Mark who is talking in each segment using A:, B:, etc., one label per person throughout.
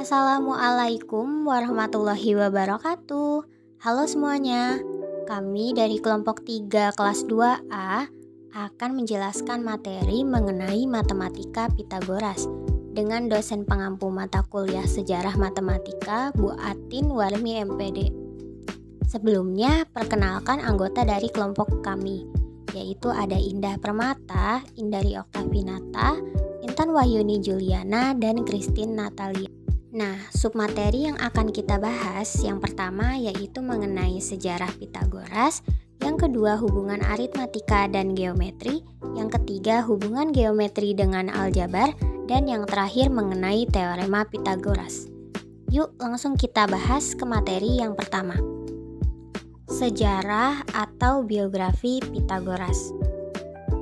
A: Assalamualaikum warahmatullahi wabarakatuh. Halo semuanya, kami dari kelompok 3 kelas 2A akan menjelaskan materi mengenai matematika Pitagoras dengan dosen pengampu mata kuliah sejarah matematika Bu Atin Warmi MPD. Sebelumnya, perkenalkan anggota dari kelompok kami, yaitu ada Indah Permata, Indari Oktavinata, Intan Wahyuni Juliana, dan Christine Natalia. Nah, submateri yang akan kita bahas yang pertama yaitu mengenai sejarah Pitagoras, yang kedua hubungan aritmatika dan geometri, yang ketiga hubungan geometri dengan aljabar, dan yang terakhir mengenai teorema Pitagoras. Yuk langsung kita bahas ke materi yang pertama. Sejarah atau biografi Pitagoras.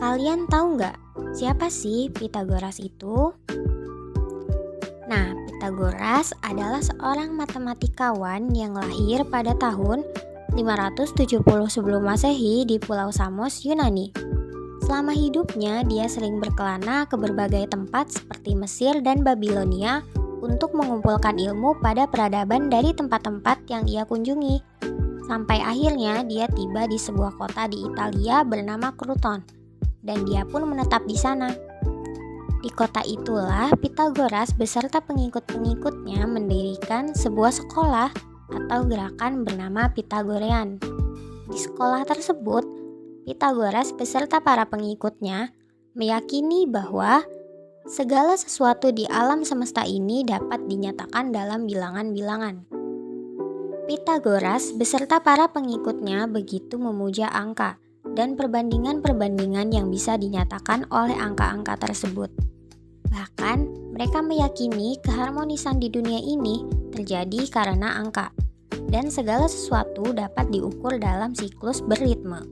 A: Kalian tahu nggak siapa sih Pitagoras itu? Nah, Pitagoras adalah seorang matematikawan yang lahir pada tahun 570 sebelum Masehi di Pulau Samos, Yunani. Selama hidupnya, dia sering berkelana ke berbagai tempat seperti Mesir dan Babilonia untuk mengumpulkan ilmu pada peradaban dari tempat-tempat yang ia kunjungi. Sampai akhirnya dia tiba di sebuah kota di Italia bernama Kruton, dan dia pun menetap di sana. Di kota itulah Pitagoras beserta pengikut-pengikutnya mendirikan sebuah sekolah atau gerakan bernama Pitagorean. Di sekolah tersebut, Pitagoras beserta para pengikutnya meyakini bahwa segala sesuatu di alam semesta ini dapat dinyatakan dalam bilangan-bilangan. Pitagoras beserta para pengikutnya begitu memuja angka dan perbandingan-perbandingan yang bisa dinyatakan oleh angka-angka tersebut. Bahkan, mereka meyakini keharmonisan di dunia ini terjadi karena angka, dan segala sesuatu dapat diukur dalam siklus berritme.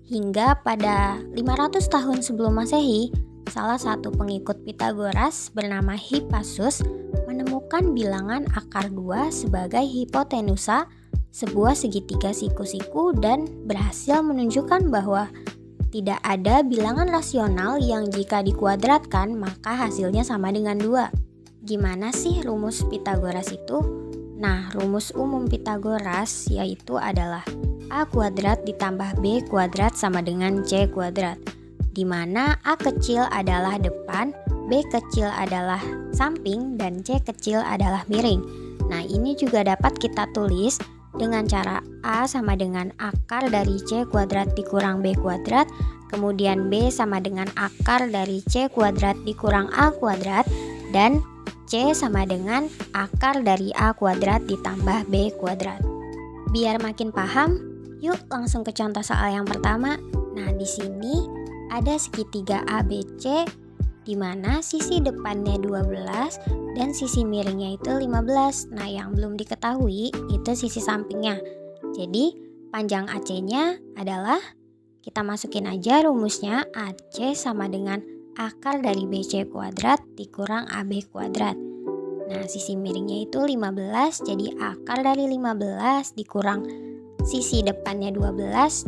A: Hingga pada 500 tahun sebelum Masehi, salah satu pengikut Pitagoras bernama Hippasus menemukan bilangan akar 2 sebagai hipotenusa, sebuah segitiga siku-siku, dan berhasil menunjukkan bahwa tidak ada bilangan rasional yang jika dikuadratkan maka hasilnya sama dengan 2. Gimana sih rumus Pitagoras itu? Nah, rumus umum Pitagoras yaitu adalah A kuadrat ditambah B kuadrat sama dengan C kuadrat, di mana A kecil adalah depan, B kecil adalah samping, dan C kecil adalah miring. Nah, ini juga dapat kita tulis dengan cara A sama dengan akar dari C kuadrat dikurang B kuadrat, kemudian B sama dengan akar dari C kuadrat dikurang A kuadrat, dan C sama dengan akar dari A kuadrat ditambah B kuadrat. Biar makin paham, yuk langsung ke contoh soal yang pertama. Nah, di sini ada segitiga ABC di mana sisi depannya 12 dan sisi miringnya itu 15. Nah, yang belum diketahui itu sisi sampingnya. Jadi, panjang AC-nya adalah, kita masukin aja rumusnya, AC sama dengan akar dari BC kuadrat dikurang AB kuadrat. Nah, sisi miringnya itu 15, jadi akar dari 15 dikurang sisi depannya 12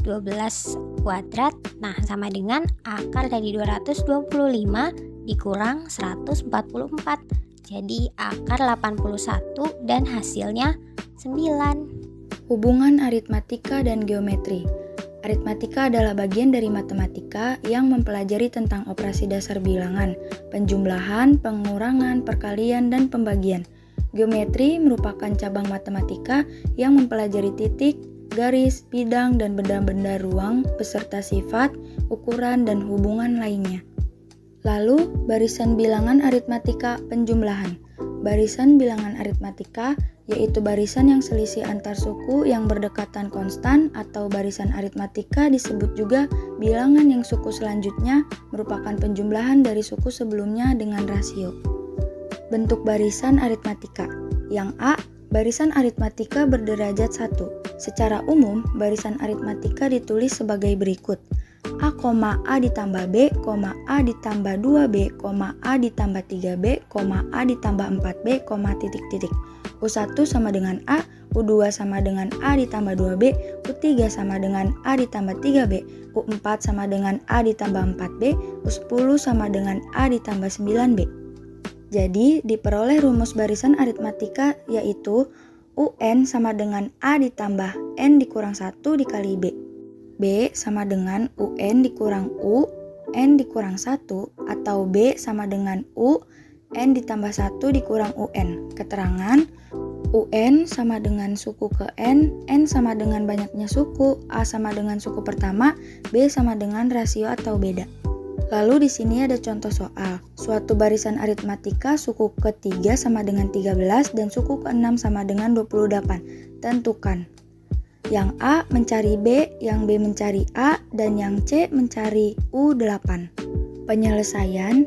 A: kuadrat, nah sama dengan akar dari 225 dikurang 144. Jadi akar 81 dan hasilnya 9.
B: Hubungan aritmatika dan geometri. Aritmatika adalah bagian dari matematika yang mempelajari tentang operasi dasar bilangan, penjumlahan, pengurangan, perkalian, dan pembagian. Geometri merupakan cabang matematika yang mempelajari titik, garis, bidang, dan benda-benda ruang beserta sifat, ukuran, dan hubungan lainnya. Lalu, barisan bilangan aritmatika penjumlahan. Barisan bilangan aritmatika yaitu barisan yang selisih antar suku yang berdekatan konstan, atau barisan aritmatika disebut juga bilangan yang suku selanjutnya merupakan penjumlahan dari suku sebelumnya dengan rasio. Bentuk barisan aritmatika. Yang A, barisan aritmatika berderajat 1. Secara umum, barisan aritmatika ditulis sebagai berikut. A, A ditambah B, A ditambah 2B, A ditambah 3B, A ditambah 4B, titik-titik. U1 sama dengan A, U2 sama dengan A ditambah 2B, U3 sama dengan A ditambah 3B, U4 sama dengan A ditambah 4B, U10 sama dengan A ditambah 9B. Jadi diperoleh rumus barisan aritmatika yaitu UN sama dengan A ditambah N dikurang 1 dikali B. B sama dengan UN dikurang U, N dikurang 1, atau B sama dengan U, N ditambah 1 dikurang UN. Keterangan UN sama dengan suku ke N sama dengan banyaknya suku, A sama dengan suku pertama, B sama dengan rasio atau beda. Lalu di sini ada contoh soal. Suatu barisan aritmatika suku ke-3 sama dengan 13 dan suku ke-6 sama dengan 28. Tentukan. Yang A mencari B, yang B mencari A, dan yang C mencari U8. Penyelesaian.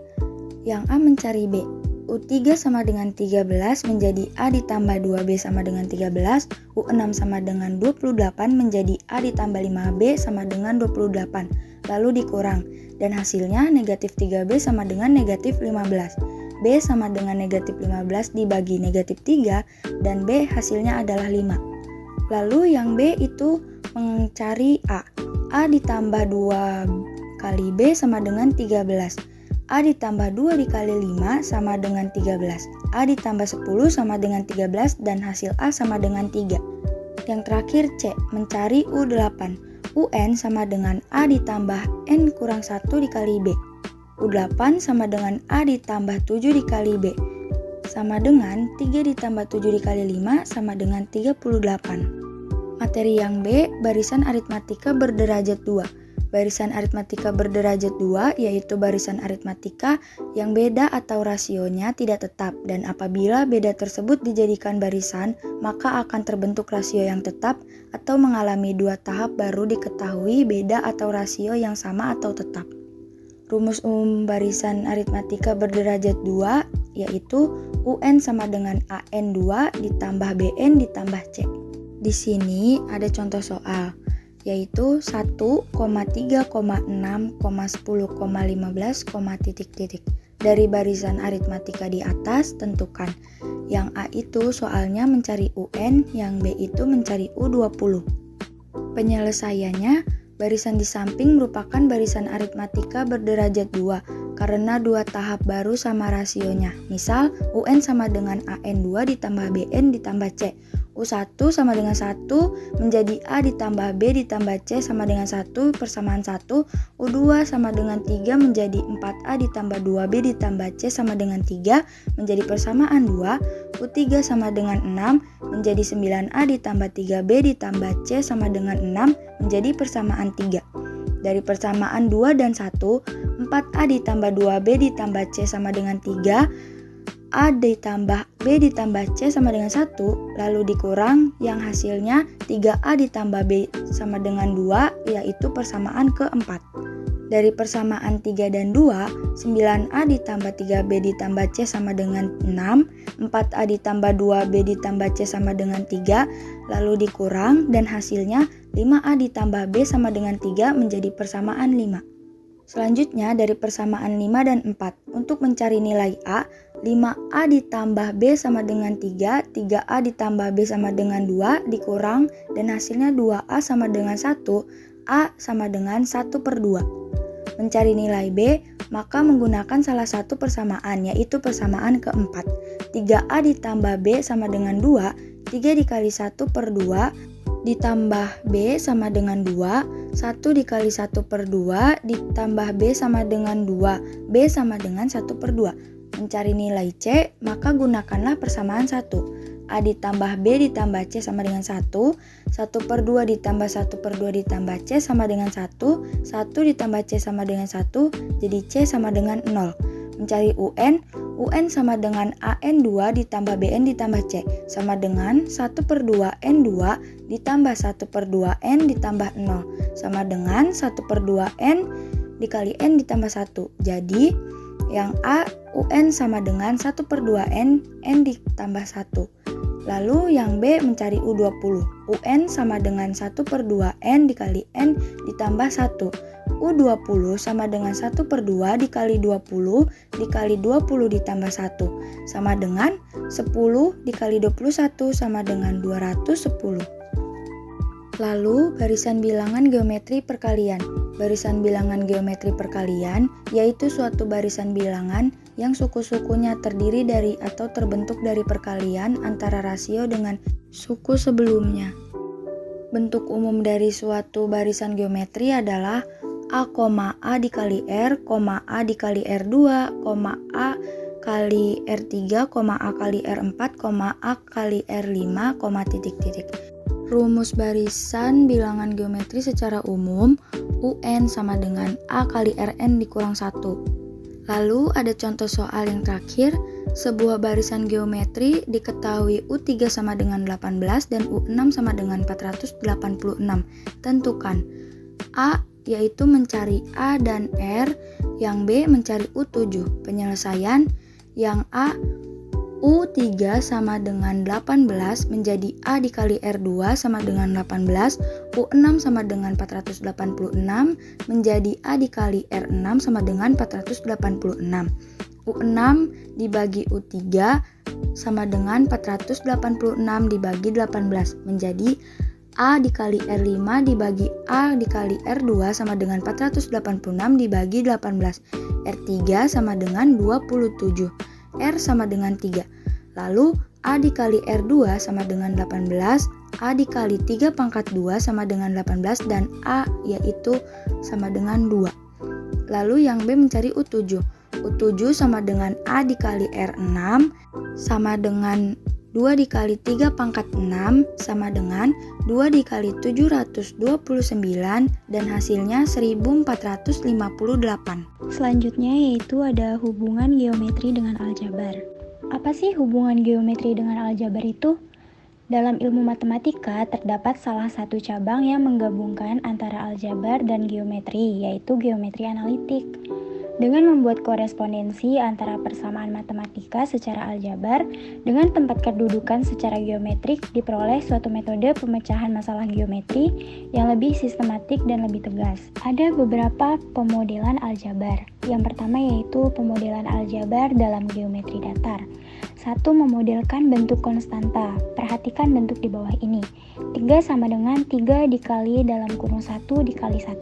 B: Yang A mencari B. U3 sama dengan 13 menjadi A ditambah 2B sama dengan 13, U6 sama dengan 28 menjadi A ditambah 5B sama dengan 28, lalu dikurang, dan hasilnya negatif 3B sama dengan negatif 15. B sama dengan negatif 15 dibagi negatif 3, dan B hasilnya adalah 5. Lalu yang B itu mencari A. A ditambah 2 kali B sama dengan 13. A ditambah 2 dikali 5 sama dengan 13. A ditambah 10 sama dengan 13 dan hasil A sama dengan 3. Yang terakhir C, mencari U8. UN sama dengan A ditambah N kurang 1 dikali B. U8 sama dengan A ditambah 7 dikali B. Sama dengan 3 ditambah 7 dikali 5 sama dengan 38. Materi yang B, barisan aritmatika berderajat 2. Barisan aritmatika berderajat 2 yaitu barisan aritmatika yang beda atau rasionya tidak tetap, dan apabila beda tersebut dijadikan barisan, maka akan terbentuk rasio yang tetap atau mengalami dua tahap baru diketahui beda atau rasio yang sama atau tetap. Rumus umum barisan aritmatika berderajat 2 yaitu UN sama dengan AN2 ditambah BN ditambah C. Di sini ada contoh soal, yaitu 1,3,6,10,15, titik-titik. Dari barisan aritmatika di atas, tentukan. Yang A itu soalnya mencari UN, yang B itu mencari U20. Penyelesaiannya, barisan di samping merupakan barisan aritmatika berderajat 2 karena dua tahap baru sama rasionya. Misal, UN sama dengan AN2 ditambah BN ditambah C. U1 sama dengan 1 menjadi A ditambah B ditambah C sama dengan 1 persamaan 1. U2 sama dengan 3 menjadi 4A ditambah 2B ditambah C sama dengan 3 menjadi persamaan 2. U3 sama dengan 6 menjadi 9A ditambah 3B ditambah C sama dengan 6 menjadi persamaan 3. Dari persamaan 2 dan 1, 4A ditambah 2B ditambah C sama dengan 3, A ditambah B ditambah C sama dengan 1, lalu dikurang yang hasilnya 3A ditambah B sama dengan 2, yaitu persamaan keempat. Dari persamaan 3 dan 2, 9A ditambah 3B ditambah C sama dengan 6, 4A ditambah 2B ditambah C sama dengan 3, lalu dikurang dan hasilnya 5A ditambah B sama dengan 3 menjadi persamaan 5. Selanjutnya dari persamaan 5 dan 4, untuk mencari nilai A, 5A ditambah B sama dengan 3, 3A ditambah B sama dengan 2, dikurang, dan hasilnya 2A sama dengan 1, A sama dengan 1/2. Mencari nilai B, maka menggunakan salah satu persamaan, yaitu persamaan keempat. 3A ditambah B sama dengan 2, 3 dikali 1/2, ditambah B sama dengan 2, 1 dikali 1/2 ditambah B sama dengan 2, B sama dengan 1/2. Mencari nilai C, maka gunakanlah persamaan 1. A ditambah B ditambah C sama dengan 1, 1/2 ditambah 1/2 ditambah C sama dengan 1, 1 ditambah C sama dengan 1, jadi C sama dengan 0. Mencari UN, UN sama dengan AN2 ditambah BN ditambah C, sama dengan 1/2 N2 ditambah 1/2 N ditambah 0, sama dengan 1/2 N dikali N ditambah 1. Jadi, yang A, UN sama dengan 1/2 N, N ditambah 1. Lalu yang B mencari U20. UN sama dengan 1/2 N dikali N ditambah 1. U20 sama dengan 1/2 dikali 20 dikali 20 ditambah 1 sama dengan 10 dikali 21 sama dengan 210. Lalu barisan bilangan geometri perkalian. Barisan bilangan geometri perkalian yaitu suatu barisan bilangan yang suku-sukunya terdiri dari atau terbentuk dari perkalian antara rasio dengan suku sebelumnya. Bentuk umum dari suatu barisan geometri adalah A, A dikali R, A dikali R2, A kali R3, A kali R4, A kali R5, titik-titik. Rumus barisan bilangan geometri secara umum, UN sama dengan A kali Rn dikurang 1. Lalu ada contoh soal yang terakhir, sebuah barisan geometri diketahui U3 sama dengan 18 dan U6 sama dengan 486. Tentukan A yaitu mencari A dan R, yang B mencari U7. Penyelesaian, yang A U3 sama dengan 18 menjadi A dikali R2 sama dengan 18, U6 sama dengan 486 menjadi A dikali R6 sama dengan 486. U6 dibagi U3 sama dengan 486 dibagi 18 menjadi A dikali R5 dibagi A dikali R2 sama dengan 486 dibagi 18. R3 sama dengan 27. R sama dengan 3. Lalu A dikali R2 sama dengan 18, A dikali 3 pangkat 2 sama dengan 18, dan A yaitu sama dengan 2. Lalu yang B mencari U7. U7 sama dengan A dikali R6 sama dengan 2 dikali 3 pangkat 6 sama dengan 2 dikali 729 dan hasilnya 1458.
C: Selanjutnya yaitu ada hubungan geometri dengan aljabar. Apa sih hubungan geometri dengan aljabar itu? Dalam ilmu matematika terdapat salah satu cabang yang menggabungkan antara aljabar dan geometri, yaitu geometri analitik. Dengan membuat korespondensi antara persamaan matematika secara aljabar dengan tempat kedudukan secara geometrik, diperoleh suatu metode pemecahan masalah geometri yang lebih sistematik dan lebih tegas. Ada beberapa pemodelan aljabar. Yang pertama yaitu pemodelan aljabar dalam geometri datar. 1. Memodelkan bentuk konstanta. Perhatikan bentuk di bawah ini. 3 sama dengan 3 dikali dalam kurung 1 dikali 1.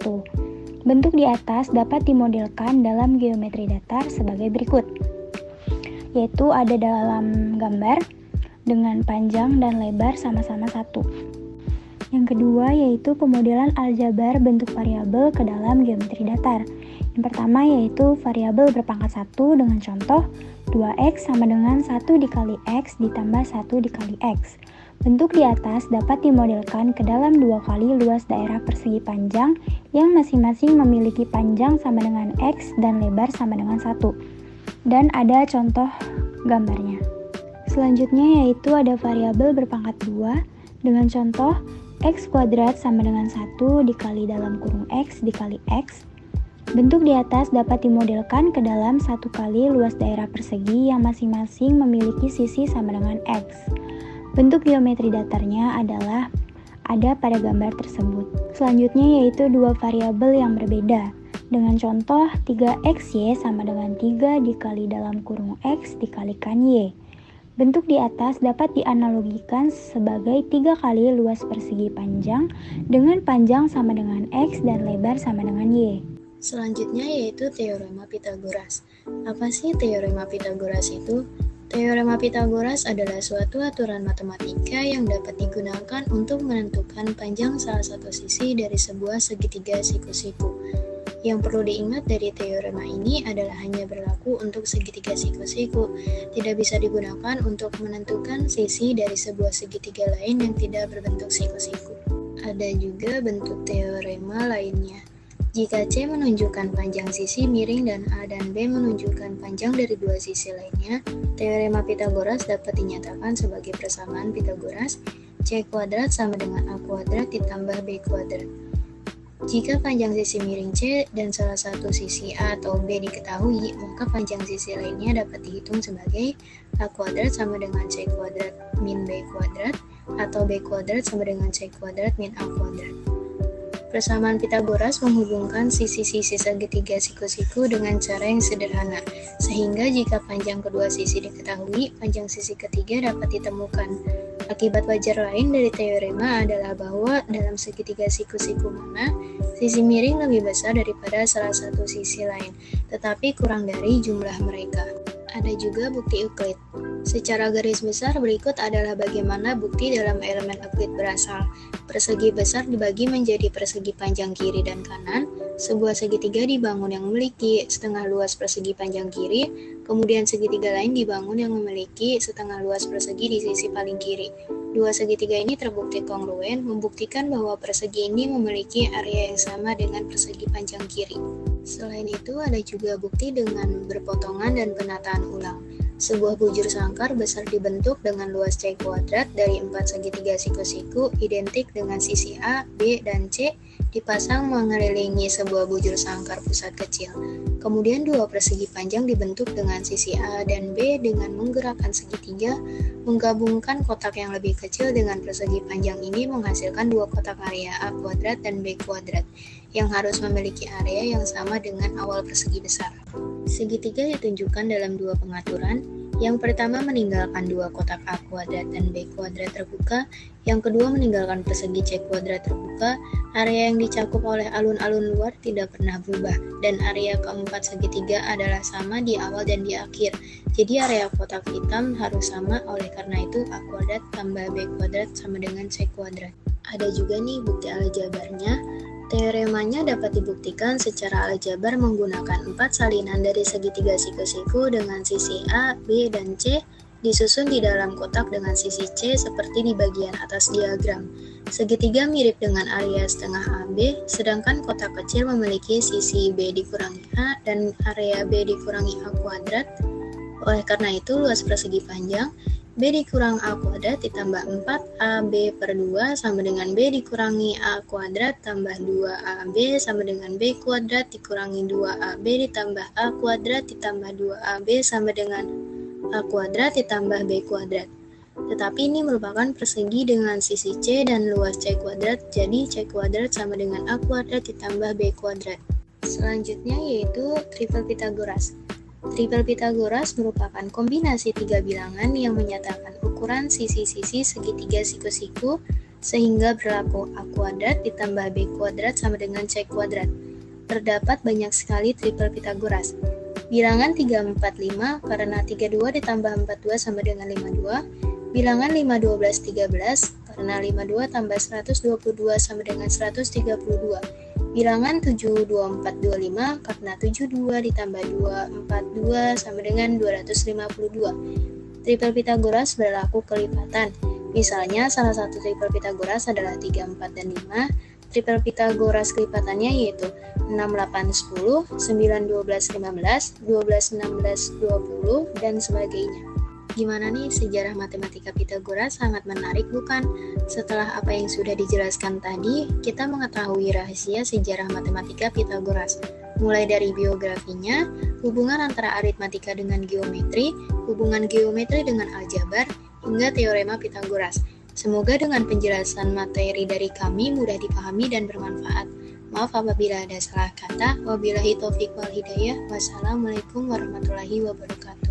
C: Bentuk di atas dapat dimodelkan dalam geometri datar sebagai berikut, yaitu ada dalam gambar dengan panjang dan lebar sama-sama 1. Yang kedua yaitu pemodelan aljabar bentuk variabel ke dalam geometri datar. Yang pertama yaitu variabel berpangkat 1 dengan contoh 2x sama dengan 1 dikali x ditambah 1 dikali x. Bentuk di atas dapat dimodelkan ke dalam 2 kali luas daerah persegi panjang yang masing-masing memiliki panjang sama dengan x dan lebar sama dengan 1. Dan ada contoh gambarnya. Selanjutnya yaitu ada variabel berpangkat 2 dengan contoh x kuadrat sama dengan 1 dikali dalam kurung x dikali x. Bentuk di atas dapat dimodelkan ke dalam 1 kali luas daerah persegi yang masing-masing memiliki sisi sama dengan x. Bentuk geometri datarnya adalah ada pada gambar tersebut. Selanjutnya yaitu dua variabel yang berbeda. Dengan contoh 3xy sama dengan 3 dikali dalam kurung x dikalikan y. Bentuk di atas dapat dianalogikan sebagai 3 kali luas persegi panjang dengan panjang sama dengan x dan lebar sama dengan y.
D: Selanjutnya yaitu teorema Pitagoras. Apa sih teorema Pitagoras itu? Teorema Pitagoras adalah suatu aturan matematika yang dapat digunakan untuk menentukan panjang salah satu sisi dari sebuah segitiga siku-siku. Yang perlu diingat dari teorema ini adalah hanya berlaku untuk segitiga siku-siku, tidak bisa digunakan untuk menentukan sisi dari sebuah segitiga lain yang tidak berbentuk siku-siku. Ada juga bentuk teorema lainnya. Jika C menunjukkan panjang sisi miring dan A dan B menunjukkan panjang dari dua sisi lainnya, teorema Pitagoras dapat dinyatakan sebagai persamaan Pitagoras C kuadrat sama dengan A kuadrat ditambah B kuadrat. Jika panjang sisi miring C dan salah satu sisi A atau B diketahui, maka panjang sisi lainnya dapat dihitung sebagai A kuadrat sama dengan C kuadrat min B kuadrat atau B kuadrat sama dengan C kuadrat min A kuadrat. Persamaan Pitagoras menghubungkan sisi-sisi segitiga siku-siku dengan cara yang sederhana, sehingga jika panjang kedua sisi diketahui, panjang sisi ketiga dapat ditemukan. Akibat wajar lain dari teorema adalah bahwa dalam segitiga siku-siku mana, sisi miring lebih besar daripada salah satu sisi lain, tetapi kurang dari jumlah mereka. Ada juga bukti Euclid. Secara garis besar berikut adalah bagaimana bukti dalam elemen Euclid berasal. Persegi besar dibagi menjadi persegi panjang kiri dan kanan. Sebuah segitiga dibangun yang memiliki setengah luas persegi panjang kiri, kemudian segitiga lain dibangun yang memiliki setengah luas persegi di sisi paling kiri. Dua segitiga ini terbukti kongruen, membuktikan bahwa persegi ini memiliki area yang sama dengan persegi panjang kiri. Selain itu, ada juga bukti dengan berpotongan dan penataan ulang. Sebuah bujur sangkar besar dibentuk dengan luas C kuadrat dari 4 segitiga siku-siku identik dengan sisi A, B, dan C dipasang mengelilingi sebuah bujur sangkar pusat kecil. Kemudian dua persegi panjang dibentuk dengan sisi A dan B dengan menggerakkan segitiga, menggabungkan kotak yang lebih kecil dengan persegi panjang ini menghasilkan dua kotak area A kuadrat dan B kuadrat yang harus memiliki area yang sama dengan awal persegi besar. Segitiga ditunjukkan dalam dua pengaturan. Yang pertama meninggalkan dua kotak A kuadrat dan B kuadrat terbuka, yang kedua meninggalkan persegi C kuadrat terbuka. Area yang dicakup oleh alun-alun luar tidak pernah berubah, dan area keempat segitiga adalah sama di awal dan di akhir. Jadi area kotak hitam harus sama, oleh karena itu A kuadrat tambah B kuadrat sama dengan C kuadrat. Ada juga nih bukti aljabarnya. Teoremanya dapat dibuktikan secara aljabar menggunakan 4 salinan dari segitiga siku-siku dengan sisi A, B, dan C disusun di dalam kotak dengan sisi C seperti di bagian atas diagram. Segitiga mirip dengan area setengah AB, sedangkan kotak kecil memiliki sisi B dikurangi A dan area B dikurangi A kuadrat. Oleh karena itu, luas persegi panjang B dikurang A kuadrat ditambah 4AB per 2 sama dengan B dikurangi A kuadrat tambah 2AB sama dengan B kuadrat dikurangi 2AB ditambah A kuadrat ditambah 2AB sama dengan A kuadrat ditambah B kuadrat. Tetapi ini merupakan persegi dengan sisi C dan luas C kuadrat, jadi C kuadrat sama dengan A kuadrat ditambah B kuadrat. Selanjutnya yaitu triple Pythagoras. Triple Pythagoras merupakan kombinasi tiga bilangan yang menyatakan ukuran sisi-sisi segitiga siku-siku sehingga berlaku A kuadrat ditambah B kuadrat sama dengan C kuadrat. Terdapat banyak sekali triple Pythagoras. Bilangan 3, 4, 5 karena 32 ditambah 42 sama dengan 52. Bilangan 5, 12, 13 karena 52 tambah 122 sama dengan 132. Bilangan 7, 24, 25 karena 72 ditambah 242 sama dengan 252. Triple Pythagoras berlaku kelipatan. Misalnya salah satu triple Pythagoras adalah 3, 4, dan 5. Triple Pythagoras kelipatannya yaitu 6, 8, 10, 9, 12, 15, 12, 16, 20, dan sebagainya. Gimana nih sejarah matematika Pythagoras? Sangat menarik bukan? Setelah apa yang sudah dijelaskan tadi, kita mengetahui rahasia sejarah matematika Pythagoras. Mulai dari biografinya, hubungan antara aritmatika dengan geometri, hubungan geometri dengan aljabar, hingga teorema Pythagoras. Semoga dengan penjelasan materi dari kami mudah dipahami dan bermanfaat. Maaf apabila ada salah kata. Wabillahi taufiq wal hidayah. Wassalamualaikum warahmatullahi wabarakatuh.